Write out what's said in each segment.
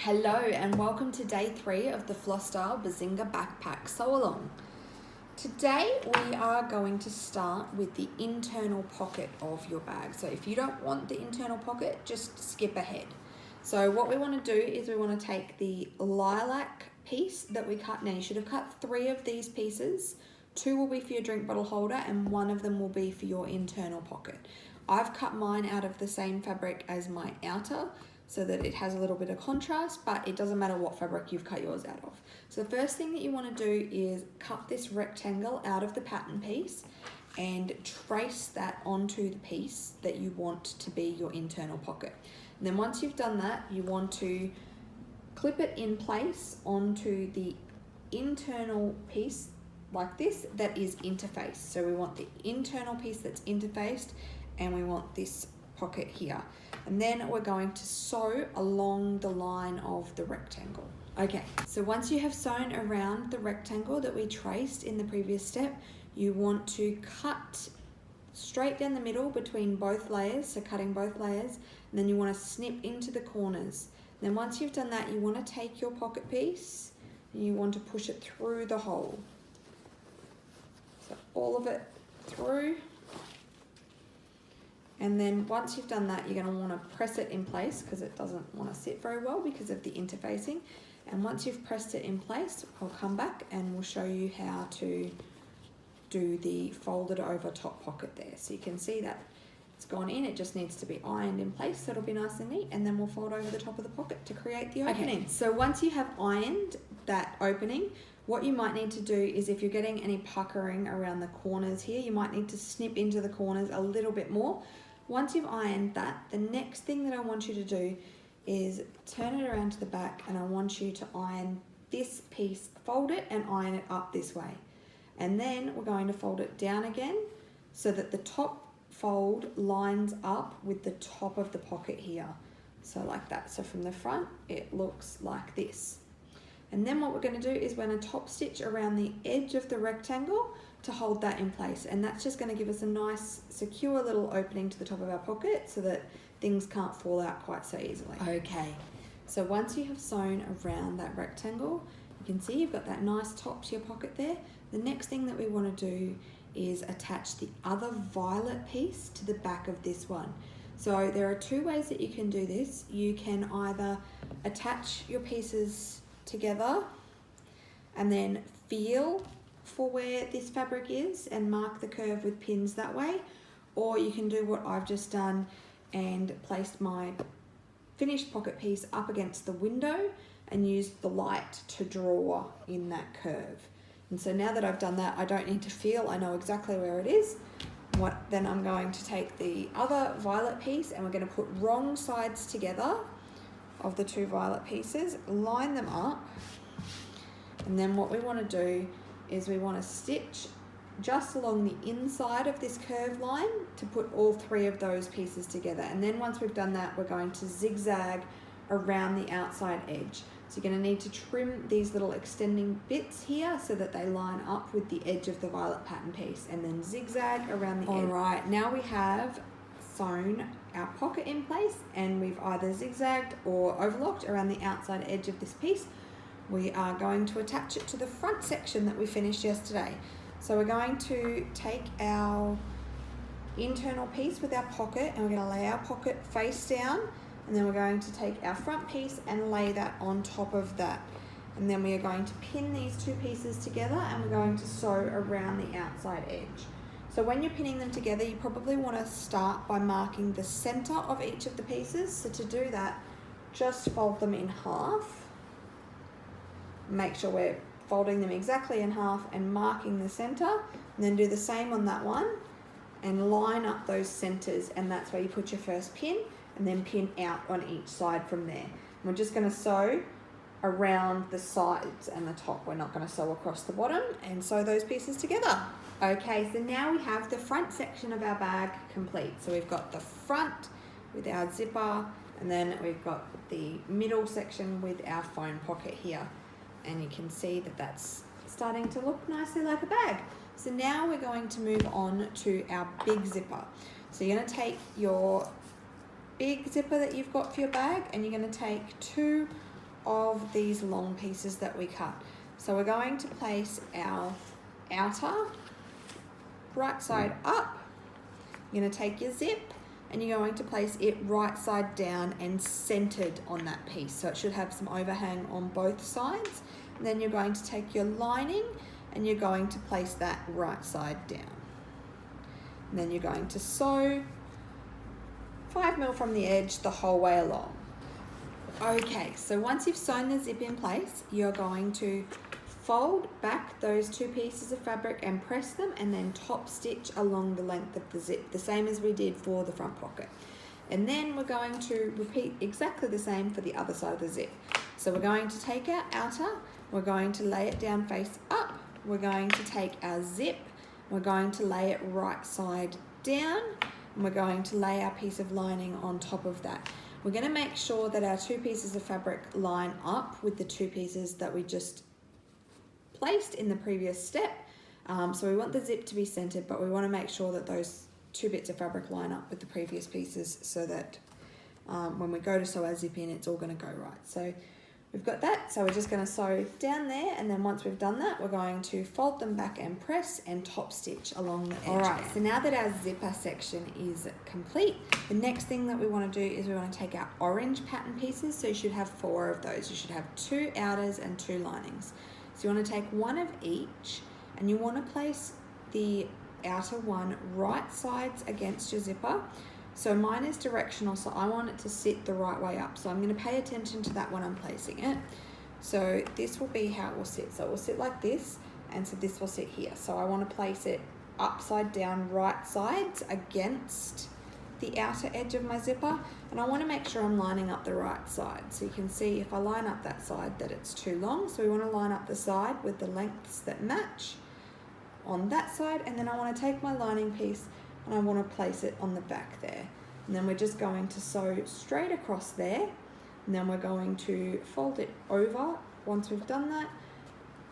Hello and welcome to day 3 of the Flosstyle Bazinga backpack sew along. Today we are going to start with the internal pocket of your bag. So if you don't want the internal pocket, just skip ahead. So what we want to do is we want to take the lilac piece that we cut. Now you should have cut 3 of these pieces. 2 will be for your drink bottle holder and 1 of them will be for your internal pocket. I've cut mine out of the same fabric as my outer, so that it has a little bit of contrast, but it doesn't matter what fabric you've cut yours out of. So the first thing that you want to do is cut this rectangle out of the pattern piece and trace that onto the piece that you want to be your internal pocket. And then once you've done that, you want to clip it in place onto the internal piece like this that is interfaced. So we want the internal piece that's interfaced and we want this pocket here. And then we're going to sew along the line of the rectangle. Okay, so once you have sewn around the rectangle that we traced in the previous step, you want to cut straight down the middle between both layers, so cutting both layers, and then you want to snip into the corners. Then once you've done that, you want to take your pocket piece and you want to push it through the hole. So all of it through. And then once you've done that, you're going to want to press it in place because it doesn't want to sit very well because of the interfacing. And once you've pressed it in place, I'll come back and we'll show you how to do the folded over top pocket there. So you can see that it's gone in, it just needs to be ironed in place so it'll be nice and neat, and then we'll fold over the top of the pocket to create the opening. Okay, so once you have ironed that opening, what you might need to do is if you're getting any puckering around the corners here, you might need to snip into the corners a little bit more. Once you've ironed that, the next thing that I want you to do is turn it around to the back, and I want you to iron this piece, fold it and iron it up this way. And then we're going to fold it down again so that the top fold lines up with the top of the pocket here. So like that. So from the front, it looks like this. And then what we're going to do is we're going to top stitch around the edge of the rectangle to hold that in place, and that's just going to give us a nice secure little opening to the top of our pocket so that things can't fall out quite so easily. Okay, so once you have sewn around that rectangle, you can see you've got that nice top to your pocket there. The next thing that we want to do is attach the other violet piece to the back of this one. So there are 2 ways that you can do this. You can either attach your pieces together and then feel for where this fabric is and mark the curve with pins that way, or you can do what I've just done and placed my finished pocket piece up against the window and used the light to draw in that curve. And so now that I've done that, I don't need to feel, I know exactly where it is. Then I'm going to take the other violet piece and we're going to put wrong sides together of the 2 violet pieces, line them up, and then what we want to do is we want to stitch just along the inside of this curved line to put all 3 of those pieces together. And then once we've done that, we're going to zigzag around the outside edge. So you're going to need to trim these little extending bits here so that they line up with the edge of the violet pattern piece, and then zigzag around the edge. All right, now we have sewn our pocket in place and we've either zigzagged or overlocked around the outside edge of this piece. We are going to attach it to the front section that we finished yesterday. So we're going to take our internal piece with our pocket and we're going to lay our pocket face down, and then we're going to take our front piece and lay that on top of that. And then we are going to pin these 2 pieces together and we're going to sew around the outside edge. So when you're pinning them together, you probably want to start by marking the center of each of the pieces. So to do that, just fold them in half. Make sure we're folding them exactly in half and marking the center, and then do the same on that one and line up those centers, and that's where you put your first pin and then pin out on each side from there. And we're just going to sew around the sides and the top. We're not going to sew across the bottom, and sew those pieces together. Okay, so now we have the front section of our bag complete. So we've got the front with our zipper, and then we've got the middle section with our phone pocket here. And you can see that that's starting to look nicely like a bag. So now we're going to move on to our big zipper. So you're going to take your big zipper that you've got for your bag and you're going to take 2 of these long pieces that we cut. So we're going to place our outer right side up. You're going to take your zip and you're going to place it right side down and centered on that piece. So it should have some overhang on both sides. And then you're going to take your lining and you're going to place that right side down. And then you're going to sew 5 mil from the edge the whole way along. Okay, so once you've sewn the zip in place, you're going to fold back those 2 pieces of fabric and press them, and then top stitch along the length of the zip, the same as we did for the front pocket. And then we're going to repeat exactly the same for the other side of the zip. So we're going to take our outer, we're going to lay it down face up, we're going to take our zip, we're going to lay it right side down, and we're going to lay our piece of lining on top of that. We're going to make sure that our 2 pieces of fabric line up with the 2 pieces that we just placed in the previous step. So we want the zip to be centered, but we want to make sure that those 2 bits of fabric line up with the previous pieces so that when we go to sew our zip in, it's all going to go right. So we've got that, so we're just going to sew down there, and then once we've done that, we're going to fold them back and press and top stitch along the edge. Alright, so now that our zipper section is complete, the next thing that we want to do is we want to take our orange pattern pieces. So you should have 4 of those. You should have 2 outers and 2 linings. So you want to take 1 of each, and you want to place the outer one right sides against your zipper. So mine is directional, so I want it to sit the right way up. So I'm going to pay attention to that when I'm placing it. So this will be how it will sit. So it will sit like this, and so this will sit here. So I want to place it upside down, right sides against the outer edge of my zipper, and I want to make sure I'm lining up the right side. So you can see if I line up that side that it's too long, so we want to line up the side with the lengths that match on that side, and then I want to take my lining piece and I want to place it on the back there, and then we're just going to sew straight across there, and then we're going to fold it over. Once we've done that,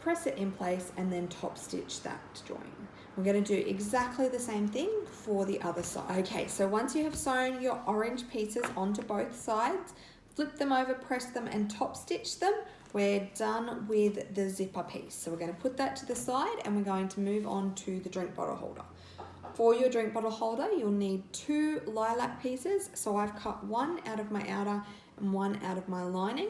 press it in place and then top stitch that join. We're going to do exactly the same thing for the other side. Okay, so once you have sewn your orange pieces onto both sides, flip them over, press them and top stitch them. We're done with the zipper piece. So we're going to put that to the side, and we're going to move on to the drink bottle holder. For your drink bottle holder, you'll need 2 lilac pieces. So I've cut 1 out of my outer and 1 out of my lining.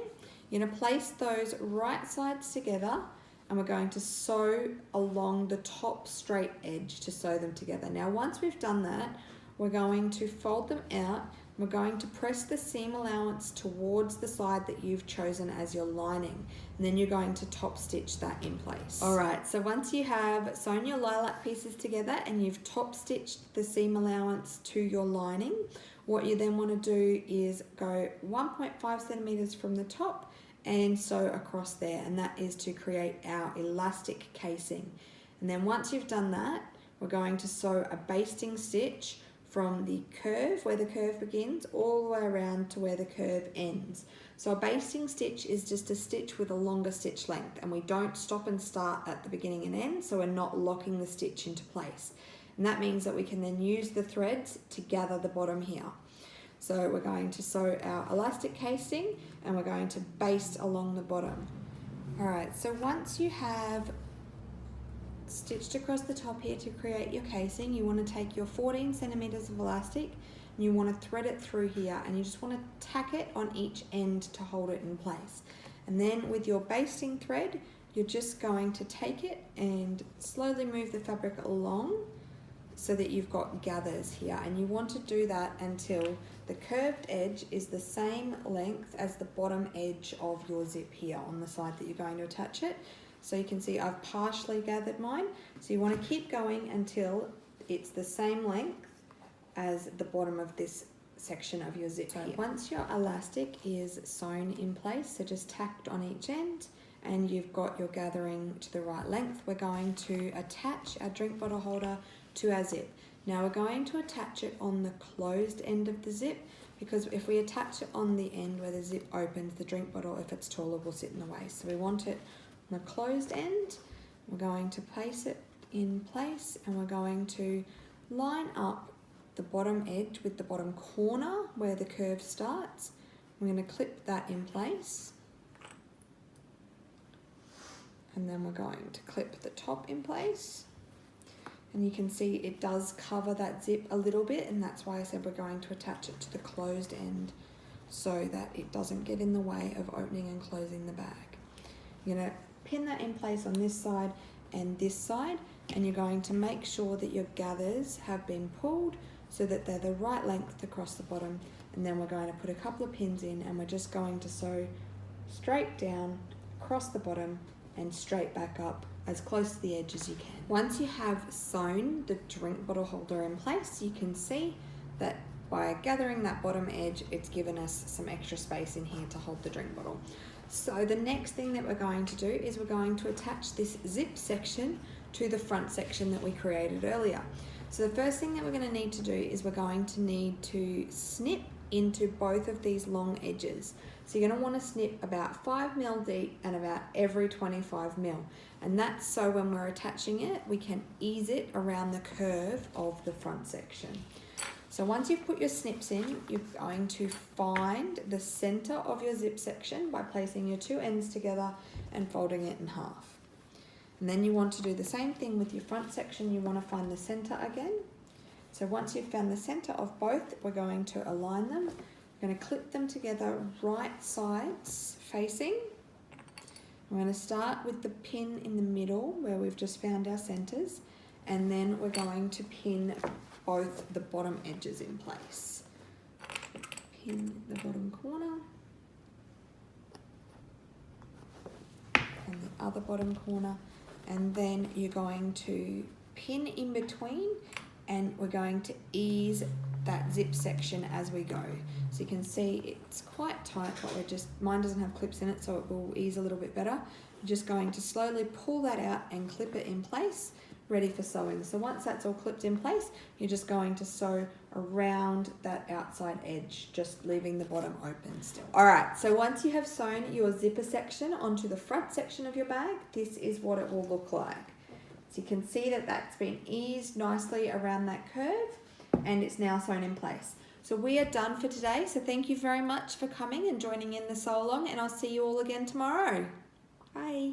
You're going to place those right sides together, and we're going to sew along the top straight edge to sew them together. Now once we've done that, we're going to fold them out. We're going to press the seam allowance towards the side that you've chosen as your lining, and then you're going to top stitch that in place. Alright, so once you have sewn your lilac pieces together and you've top stitched the seam allowance to your lining, what you then want to do is go 1.5 centimeters from the top and sew across there, and that is to create our elastic casing. And then once you've done that, we're going to sew a basting stitch from the curve, where the curve begins, all the way around to where the curve ends. So a basting stitch is just a stitch with a longer stitch length, and we don't stop and start at the beginning and end, so we're not locking the stitch into place. And that means that we can then use the threads to gather the bottom here. So we're going to sew our elastic casing, and we're going to baste along the bottom. Alright, so once you have stitched across the top here to create your casing, you want to take your 14 centimeters of elastic and you want to thread it through here, and you just want to tack it on each end to hold it in place. And then with your basting thread, you're just going to take it and slowly move the fabric along so that you've got gathers here, and you want to do that until the curved edge is the same length as the bottom edge of your zip here on the side that you're going to attach it. So you can see I've partially gathered mine, so you want to keep going until it's the same length as the bottom of this section of your zip here. Once your elastic is sewn in place, so just tacked on each end, and you've got your gathering to the right length, we're going to attach our drink bottle holder to our zip. Now we're going to attach it on the closed end of the zip, because if we attach it on the end where the zip opens, the drink bottle, if it's taller, will sit in the way. So we want it on the closed end. We're going to place it in place, and we're going to line up the bottom edge with the bottom corner where the curve starts. We're going to clip that in place. And then we're going to clip the top in place. And you can see it does cover that zip a little bit, and that's why I said we're going to attach it to the closed end so that it doesn't get in the way of opening and closing the bag. You're going to pin that in place on this side and this side, and you're going to make sure that your gathers have been pulled so that they're the right length across the bottom. And then we're going to put a couple of pins in, and we're just going to sew straight down across the bottom and straight back up as close to the edge as you can. Once you have sewn the drink bottle holder in place, you can see that by gathering that bottom edge, it's given us some extra space in here to hold the drink bottle. So the next thing that we're going to do is we're going to attach this zip section to the front section that we created earlier. So the first thing that we're going to need to do is we're going to need to snip into both of these long edges. So you're going to want to snip about 5 mil deep and about every 25 mil. And that's so when we're attaching it, we can ease it around the curve of the front section. So once you've put your snips in, you're going to find the center of your zip section by placing your two ends together and folding it in half. And then you want to do the same thing with your front section. You want to find the center again. So once you've found the center of both, we're going to align them. We're going to clip them together right sides facing. I'm going to start with the pin in the middle where we've just found our centers, and then we're going to pin both the bottom edges in place. Pin the bottom corner and the other bottom corner, and then you're going to pin in between, and we're going to ease that zip section as we go. So you can see it's quite tight, but mine doesn't have clips in it, so it will ease a little bit better. You're just going to slowly pull that out and clip it in place, ready for sewing. So once that's all clipped in place, you're just going to sew around that outside edge, just leaving the bottom open still. All right, so once you have sewn your zipper section onto the front section of your bag, this is what it will look like. So you can see that that's been eased nicely around that curve, and it's now sewn in place. So we are done for today. So thank you very much for coming and joining in the sew along, and I'll see you all again tomorrow. Bye.